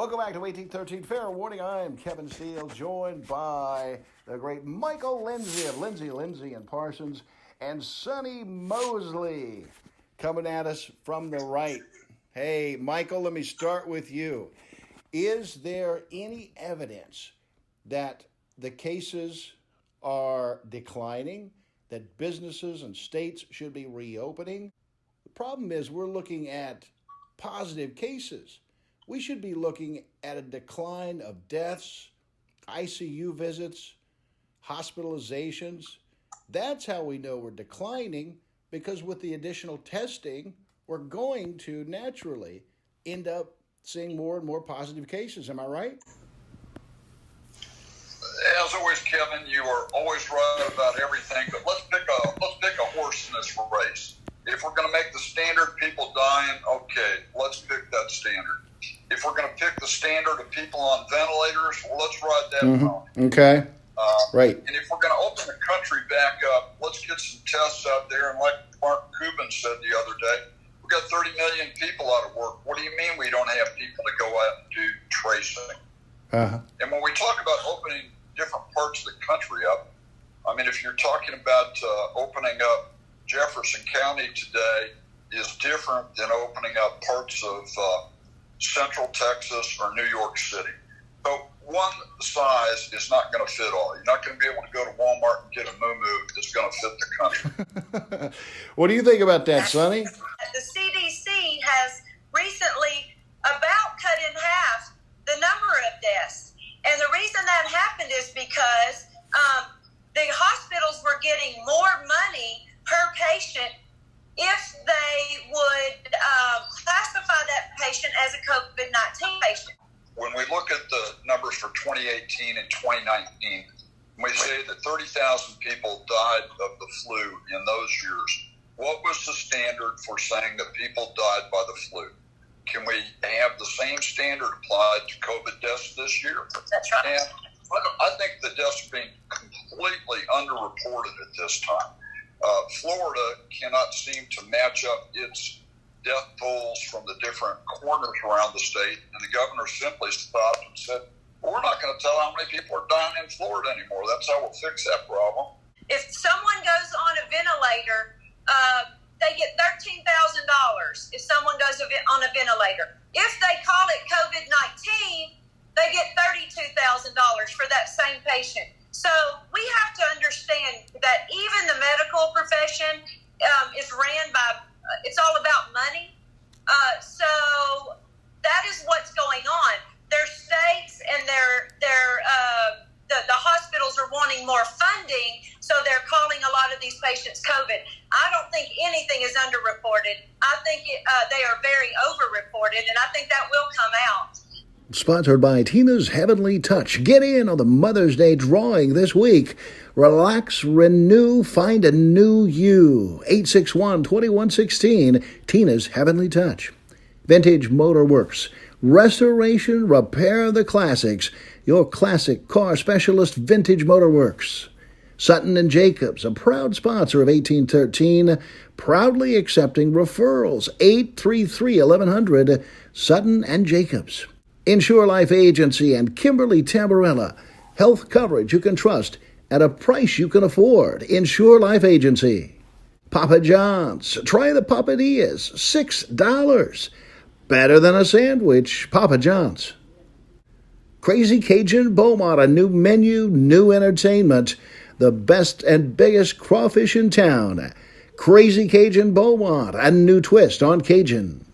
Welcome back to 1813 Fair Warning. I'm Kevin Steele, joined by the great Michael Lindsay of Lindsay and Parsons, and Sonny Mosley coming at us from the right. Hey, Michael, let me start with you. Is there any evidence that the cases are declining, that businesses and states should be reopening? The problem is we're looking at positive cases. We should be looking at a decline of deaths, ICU visits, hospitalizations. That's how we know we're declining, because with the additional testing, we're going to naturally end up seeing more and more positive cases. Am I right? As always, Kevin, you are always right about everything, but let's pick a horse in this race. If we're going to make the standard people dying, okay, let's pick that standard. If we're going to pick the standard of people on ventilators, well, let's ride that pony. Okay. Right. And if we're going to open the country back up, let's get some tests out there. And like Mark Cuban said the other day, we've got 30 million people out of work. What do you mean we don't have people to go out and do tracing? And when we talk about opening different parts of the country up, I mean, if you're talking about opening up Jefferson County today is different than opening up parts of Central Texas or New York City. So one size is not going to fit all. You're not going to be able to go to Walmart and get a moo-moo that's going to fit the country. What do you think about that, Sonny? The CDC has recently about cut in half the number of deaths. And the reason that happened is because the hospitals were getting more money per patient if they would classify that patient as a COVID-19 patient. When we look at the numbers for 2018 and 2019, we say that 30,000 people died of the flu in those years. What was the standard for saying that people died by the flu? Can we have the same standard applied to COVID deaths this year? That's right. And I think the deaths are being completely underreported at this time. Florida cannot seem to match up its death tolls from the different corners around the state, and the governor simply stopped and said, well, we're not going to tell how many people are dying in Florida anymore. That's how we'll fix that problem. If someone goes on a ventilator, they get $13,000 if someone goes on a ventilator. If they call it COVID-19, they get $32,000 for that same patient. So we have to understand that even the medical profession is ran by, it's all about money. So that is what's going on. Their states and the hospitals are wanting more funding, so they're calling a lot of these patients COVID. I don't think anything is underreported. I think they are very overreported, and I think that will come out. Sponsored by Tina's Heavenly Touch. Get in on the Mother's Day drawing this week. Relax, renew, find a new you. 861-2116, Tina's Heavenly Touch. Vintage Motor Works. Restoration, repair the classics. Your classic car specialist, Vintage Motor Works. Sutton and Jacobs, a proud sponsor of 1813, proudly accepting referrals. 833-1100, Sutton and Jacobs. Insure Life Agency and Kimberly Tamborella. Health coverage you can trust at a price you can afford. Insure Life Agency. Papa John's. Try the Papadillas. $6. Better than a sandwich. Papa John's. Crazy Cajun Beaumont. A new menu, new entertainment. The best and biggest crawfish in town. Crazy Cajun Beaumont. A new twist on Cajun.